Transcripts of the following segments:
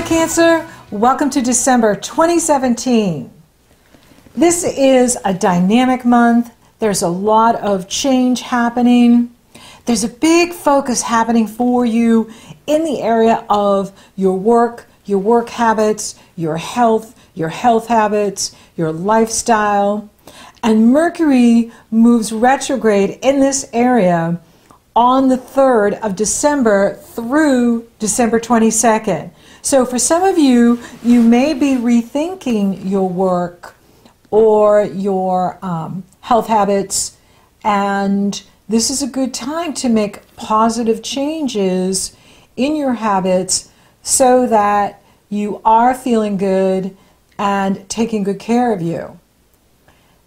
Hi Cancer, welcome to December 2017. This is a dynamic month. There's a lot of change happening. There's a big focus happening for you in the area of your work habits, your health habits, your lifestyle. And Mercury moves retrograde in this area on the 3rd of December through December 22nd. So for some of you, you may be rethinking your work or your health habits, and this is a good time to make positive changes in your habits so that you are feeling good and taking good care of you.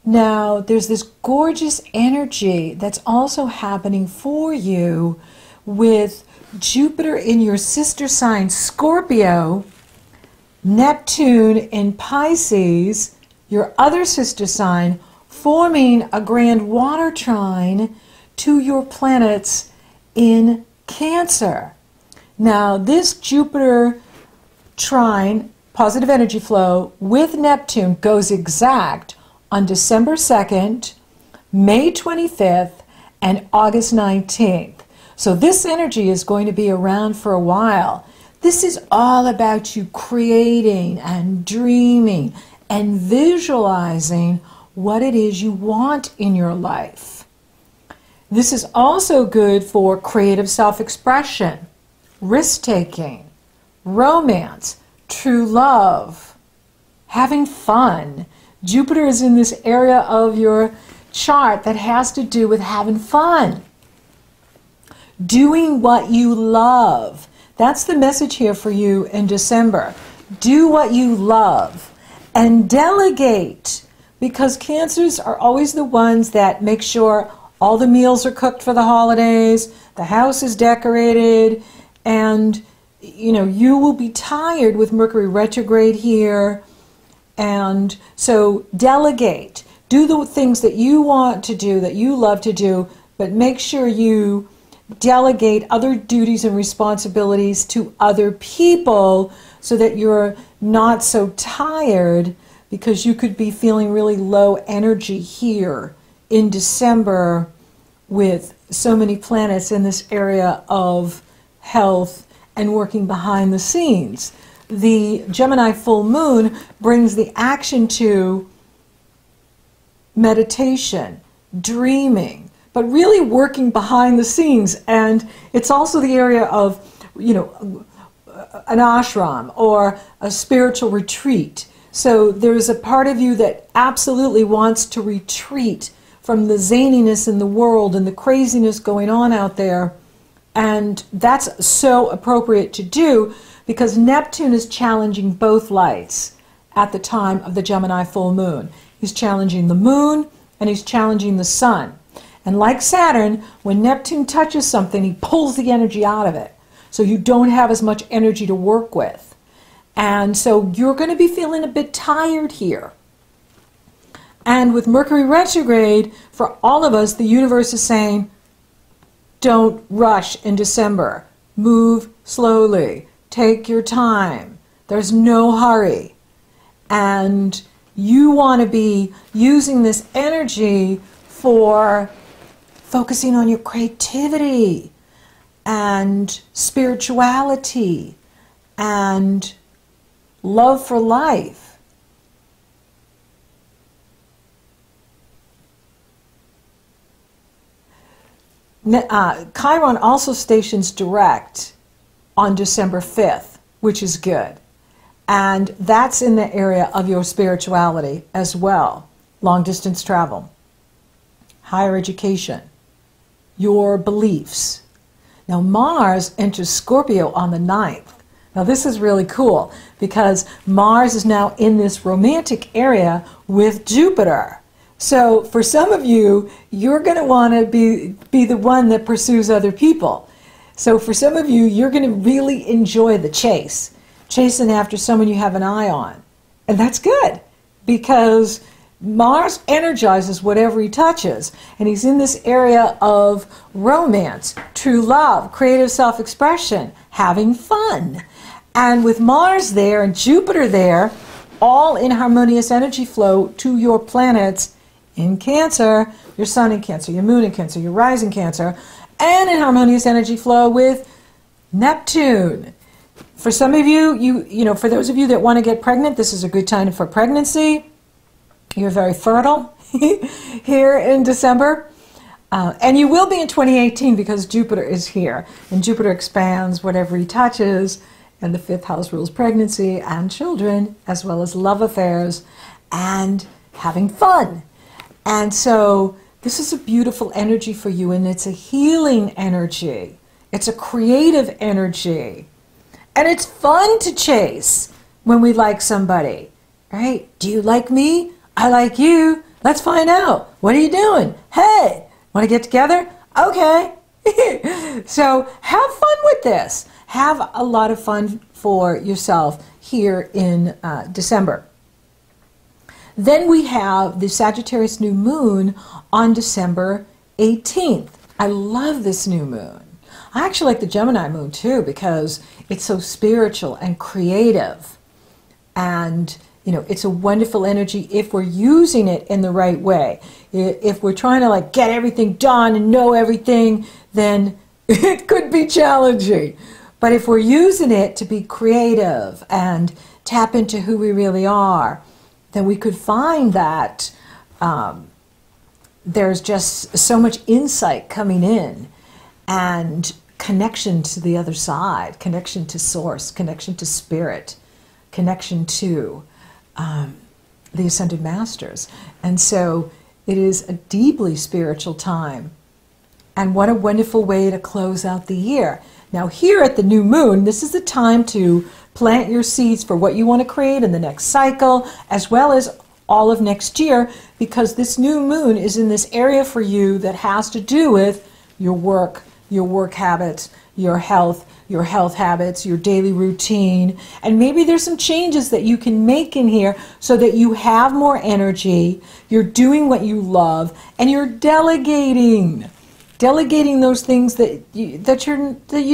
Now, there's this gorgeous energy that's also happening for you with Jupiter in your sister sign Scorpio, Neptune in Pisces, your other sister sign, forming a grand water trine to your planets in Cancer. Now, this Jupiter trine, positive energy flow, with Neptune goes exact on December 2nd, May 25th, and August 19th. So this energy is going to be around for a while. This is all about you creating and dreaming and visualizing what it is you want in your life. This is also good for creative self-expression, risk-taking, romance, true love, having fun. Jupiter is in this area of your chart that has to do with having fun. Doing what you love. That's the message here for you in December. Do what you love and delegate, because Cancers are always the ones that make sure all the meals are cooked for the holidays, the house is decorated, and you will be tired with Mercury retrograde here. And so delegate. Do the things that you want to do, that you love to do, but make sure you delegate other duties and responsibilities to other people so that you're not so tired, because you could be feeling really low energy here in December with so many planets in this area of health and working behind the scenes. The Gemini full moon brings the action to meditation, dreaming, but really working behind the scenes. And it's also the area of, an ashram or a spiritual retreat. So there's a part of you that absolutely wants to retreat from the zaniness in the world and the craziness going on out there. And that's so appropriate to do, because Neptune is challenging both lights at the time of the Gemini full moon. He's challenging the moon and he's challenging the sun. And like Saturn, when Neptune touches something, he pulls the energy out of it. So you don't have as much energy to work with. And so you're going to be feeling a bit tired here. And with Mercury retrograde, for all of us, the universe is saying, don't rush in December. Move slowly. Take your time. There's no hurry. And you want to be using this energy for focusing on your creativity and spirituality and love for life. Chiron also stations direct on December 5th, which is good. And that's in the area of your spirituality as well. Long distance travel, higher education, your beliefs. Now Mars enters Scorpio on the 9th. Now this is really cool, because Mars is now in this romantic area with Jupiter. So for some of you, you're going to want to be the one that pursues other people. So for some of you, you're going to really enjoy the chase, chasing after someone you have an eye on. And that's good, because Mars energizes whatever he touches, and he's in this area of romance, true love, creative self-expression, having fun. And with Mars there and Jupiter there, all in harmonious energy flow to your planets in Cancer, your Sun in Cancer, your Moon in Cancer, your Rising Cancer, and in harmonious energy flow with Neptune. For some of you, for those of you that want to get pregnant, this is a good time for pregnancy. You're very fertile here in December. And you will be in 2018 because Jupiter is here. And Jupiter expands whatever he touches. And the 5th house rules pregnancy and children, as well as love affairs and having fun. And so this is a beautiful energy for you, and it's a healing energy. It's a creative energy. And it's fun to chase when we like somebody, right? Do you like me? I like you. Let's find out. What are you doing? Hey, want to get together? Okay. So have fun with this. Have a lot of fun for yourself here in December. Then we have the Sagittarius New Moon on December 18th. I love this new moon. I actually like the Gemini moon too because it's so spiritual and creative. And, it's a wonderful energy if we're using it in the right way. If we're trying to get everything done and know everything, then it could be challenging. But if we're using it to be creative and tap into who we really are, then we could find that there's just so much insight coming in and connection to the other side, connection to source, connection to spirit, connection to the Ascended Masters. And so it is a deeply spiritual time. And what a wonderful way to close out the year. Now here at the new moon, this is the time to plant your seeds for what you want to create in the next cycle, as well as all of next year, because this new moon is in this area for you that has to do with your work habits, your health habits, your daily routine. And maybe there's some changes that you can make in here so that you have more energy, you're doing what you love, and you're delegating those things that you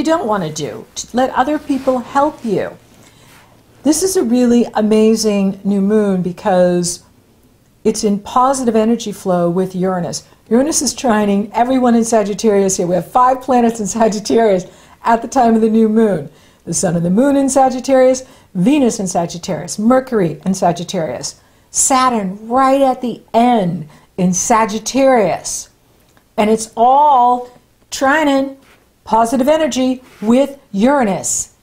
don't want to do. Let other people help you. This is a really amazing new moon because it's in positive energy flow with Uranus. Uranus is trining everyone in Sagittarius here. We have 5 planets in Sagittarius at the time of the new moon. The Sun and the Moon in Sagittarius, Venus in Sagittarius, Mercury in Sagittarius, Saturn right at the end in Sagittarius. And it's all trining positive energy with Uranus,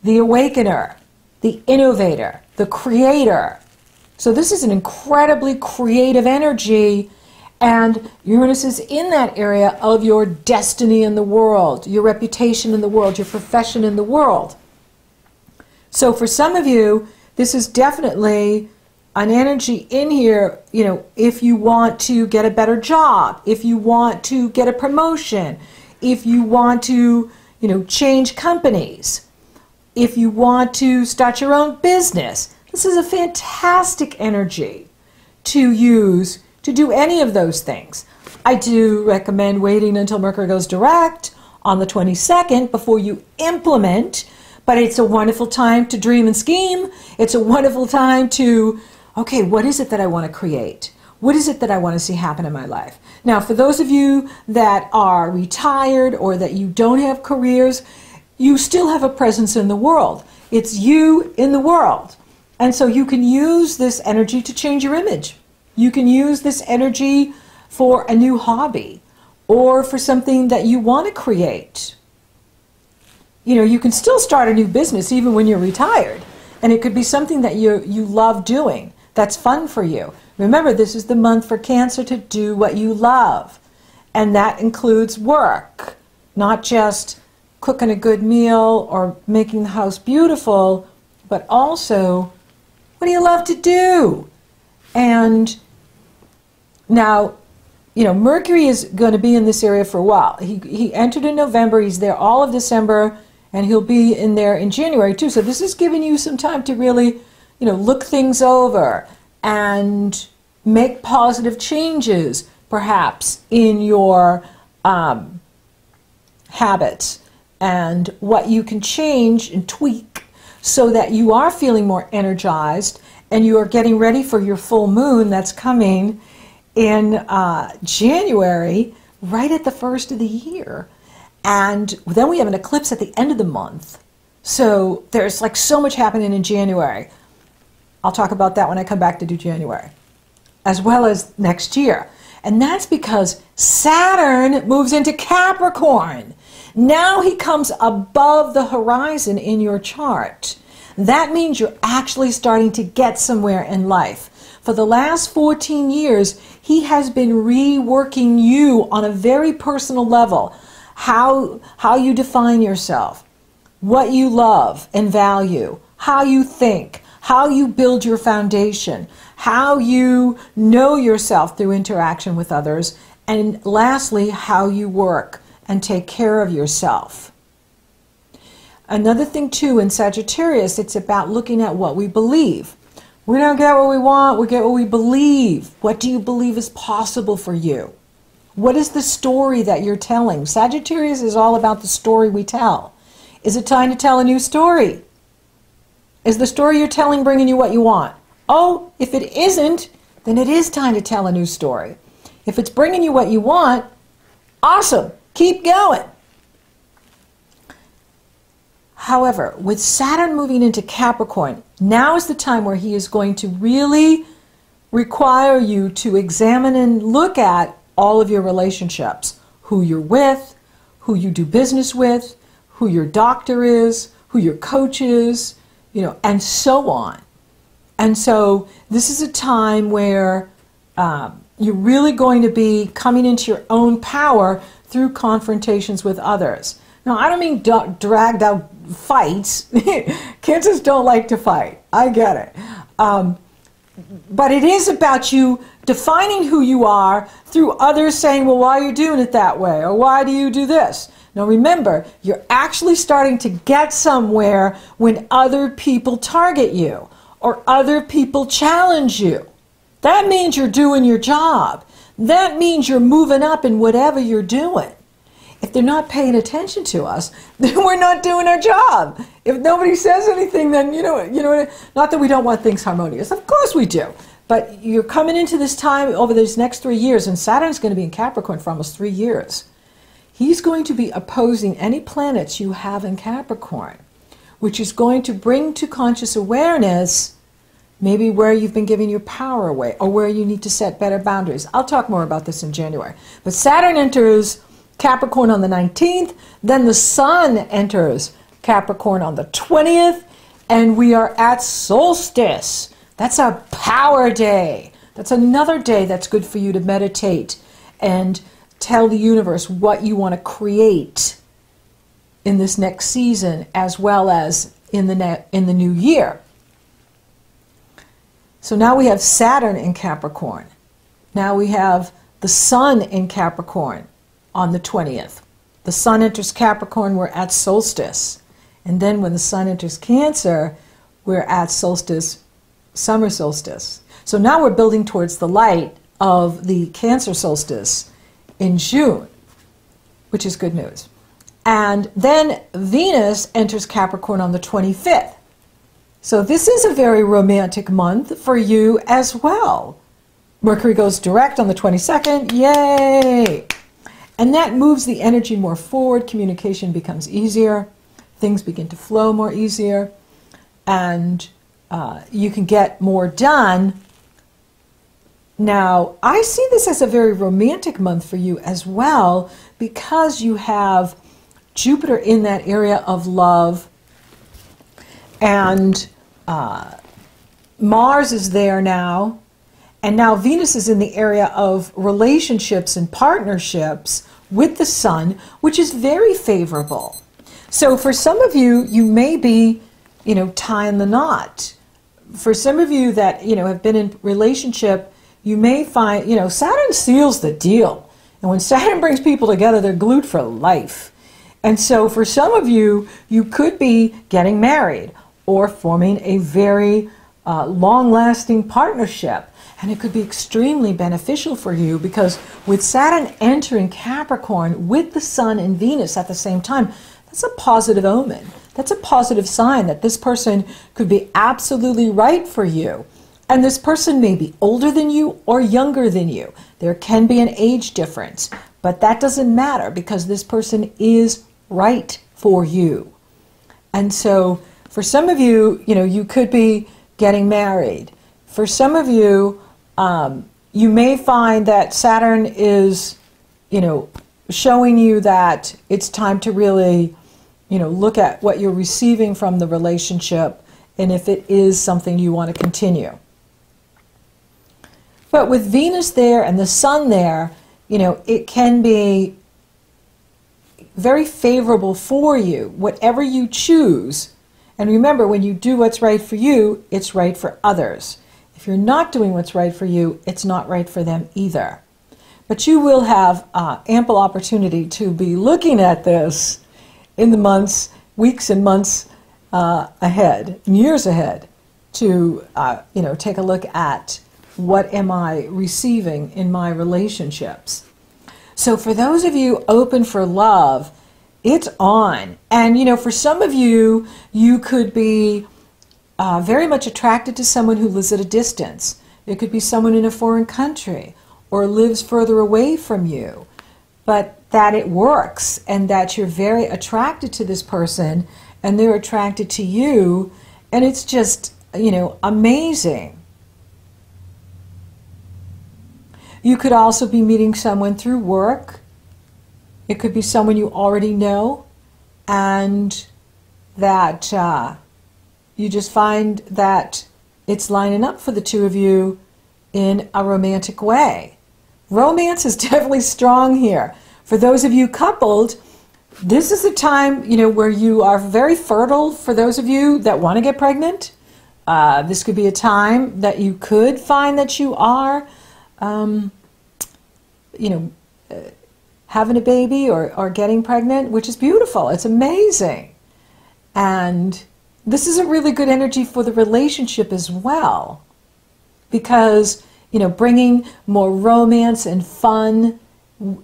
the awakener, the innovator, the creator. So this is an incredibly creative energy, and Uranus is in that area of your destiny in the world, your reputation in the world, your profession in the world. So for some of you, this is definitely an energy in here, if you want to get a better job, if you want to get a promotion, if you want to, change companies, if you want to start your own business. This is a fantastic energy to use to do any of those things. I do recommend waiting until Mercury goes direct on the 22nd before you implement, but it's a wonderful time to dream and scheme. It's a wonderful time to, okay, what is it that I want to create? What is it that I want to see happen in my life? Now, for those of you that are retired or that you don't have careers, you still have a presence in the world. It's you in the world. And so you can use this energy to change your image. You can use this energy for a new hobby or for something that you want to create. You can still start a new business even when you're retired. And it could be something that you love doing, that's fun for you. Remember, this is the month for Cancer to do what you love. And that includes work, not just cooking a good meal or making the house beautiful, but also, what do you love to do? And now, Mercury is going to be in this area for a while. He entered in November, he's there all of December, and he'll be in there in January too. So this is giving you some time to really, look things over and make positive changes, perhaps, in your habits and what you can change and tweak so that you are feeling more energized and you are getting ready for your full moon that's coming in January, right at the first of the year. And then we have an eclipse at the end of the month. So there's like so much happening in January. I'll talk about that when I come back to do January, as well as next year. And that's because Saturn moves into Capricorn. Now he comes above the horizon in your chart. That means you're actually starting to get somewhere in life. For the last 14 years, he has been reworking you on a very personal level. How you define yourself, what you love and value, how you think, how you build your foundation, how you know yourself through interaction with others, and lastly, how you work and take care of yourself. Another thing too, in Sagittarius, it's about looking at what we believe. We don't get what we want, we get what we believe. What do you believe is possible for you? What is the story that you're telling? Sagittarius is all about the story we tell. Is it time to tell a new story? Is the story you're telling bringing you what you want? Oh, if it isn't, then it is time to tell a new story. If it's bringing you what you want, awesome, keep going. However, with Saturn moving into Capricorn, now is the time where he is going to really require you to examine and look at all of your relationships, who you're with, who you do business with, who your doctor is, who your coach is, and so on. And so this is a time where you're really going to be coming into your own power through confrontations with others. Now, I don't mean dragged out fights. Cancers don't like to fight. I get it. But it is about you defining who you are through others saying, well, why are you doing it that way? Or why do you do this? Now remember, you're actually starting to get somewhere when other people target you or other people challenge you. That means you're doing your job. That means you're moving up in whatever you're doing. If they're not paying attention to us, then we're not doing our job. If nobody says anything, then not that we don't want things harmonious. Of course we do. But you're coming into this time over these next 3 years, and Saturn's going to be in Capricorn for almost 3 years. He's going to be opposing any planets you have in Capricorn, which is going to bring to conscious awareness maybe where you've been giving your power away or where you need to set better boundaries. I'll talk more about this in January. But Saturn enters Capricorn on the 19th, then the Sun enters Capricorn on the 20th, and we are at solstice. That's our power day. That's another day that's good for you to meditate and tell the universe what you want to create in this next season as well as in the new year. So now we have Saturn in Capricorn. Now we have the Sun in Capricorn on the 20th. The Sun enters Capricorn, we're at solstice. And then when the Sun enters Cancer, we're at solstice, summer solstice. So now we're building towards the light of the Cancer solstice in June, which is good news. And then Venus enters Capricorn on the 25th. So this is a very romantic month for you as well. Mercury goes direct on the 22nd, yay! And that moves the energy more forward, communication becomes easier, things begin to flow more easier, and you can get more done. Now, I see this as a very romantic month for you as well because you have Jupiter in that area of love, and Mars is there now, and now Venus is in the area of relationships and partnerships with the Sun, which is very favorable. So for some of you, you may be, tying the knot. For some of you that, have been in relationship, you may find, Saturn seals the deal. And when Saturn brings people together, they're glued for life. And so for some of you, you could be getting married or forming a very long-lasting partnership. And it could be extremely beneficial for you because with Saturn entering Capricorn with the Sun and Venus at the same time, that's a positive omen. that's a positive sign that this person could be absolutely right for you. And this person may be older than you or younger than you. There can be an age difference, but that doesn't matter because this person is right for you. And so for some of you, you could be getting married. For some of you, you may find that Saturn is, showing you that it's time to really, look at what you're receiving from the relationship and if it is something you want to continue. But with Venus there and the Sun there, it can be very favorable for you, whatever you choose. And remember, when you do what's right for you, it's right for others. If you're not doing what's right for you, it's not right for them either. But you will have ample opportunity to be looking at this in the weeks and months ahead, years ahead, to take a look at what am I receiving in my relationships. So for those of you open for love, it's on. And for some of you, you could be very much attracted to someone who lives at a distance. It could be someone in a foreign country or lives further away from you. But that it works and that you're very attracted to this person and they're attracted to you. And it's just, amazing. You could also be meeting someone through work. It could be someone you already know and that you just find that it's lining up for the two of you in a romantic way. Romance is definitely strong here. For those of you coupled, this is a time, where you are very fertile. For those of you that want to get pregnant, this could be a time that you could find that you are having a baby or getting pregnant, which is beautiful. It's amazing. And this is a really good energy for the relationship as well, because, bringing more romance and fun,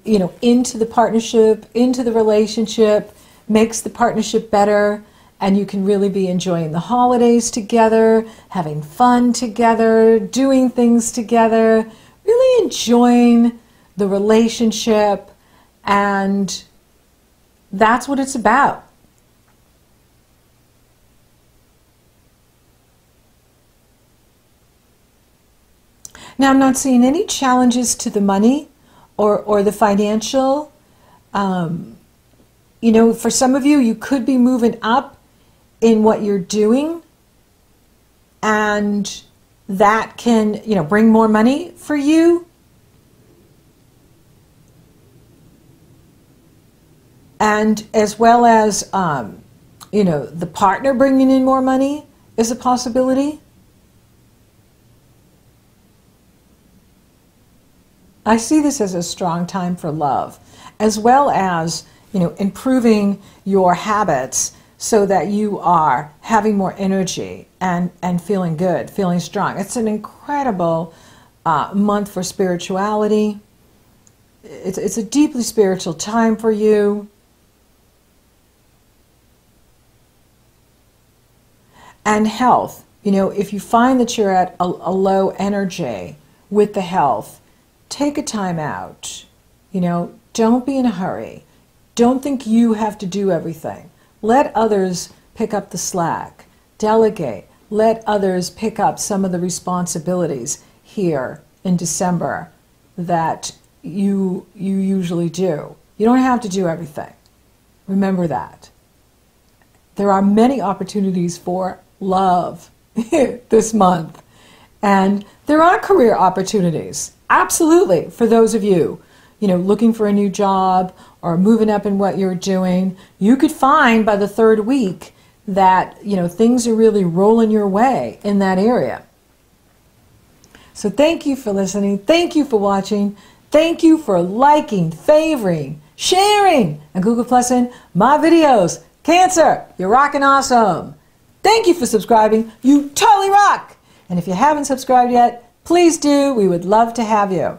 into the partnership, into the relationship, makes the partnership better, and you can really be enjoying the holidays together, having fun together, doing things together, really enjoying the relationship, and that's what it's about. Now, I'm not seeing any challenges to the money or the financial. For some of you, you could be moving up in what you're doing, and that can, bring more money for you. And as well as, the partner bringing in more money is a possibility. I see this as a strong time for love, as well as, improving your habits so that you are having more energy and feeling good, feeling strong. It's an incredible month for spirituality. It's a deeply spiritual time for you. And health, if you find that you're at a low energy with the health, take a time out. Don't be in a hurry. Don't think you have to do everything. Let others pick up the slack. Delegate. Let others pick up some of the responsibilities here in December that you usually do. You don't have to do everything. Remember that. There are many opportunities for love this month. And there are career opportunities. Absolutely, for those of you, looking for a new job or moving up in what you're doing, you could find by the third week that, things are really rolling your way in that area. So thank you for listening. Thank you for watching. Thank you for liking, favoring, sharing, and Google Plussing my videos. Cancer, you're rocking awesome. Thank you for subscribing. You totally rock. And if you haven't subscribed yet, please do. We would love to have you.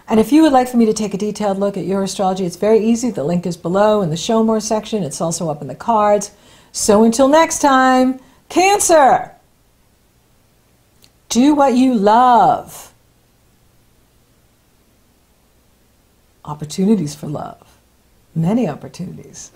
And if you would like for me to take a detailed look at your astrology, it's very easy. The link is below in the Show More section. It's also up in the cards. So until next time, Cancer, do what you love. Opportunities for love. Many opportunities.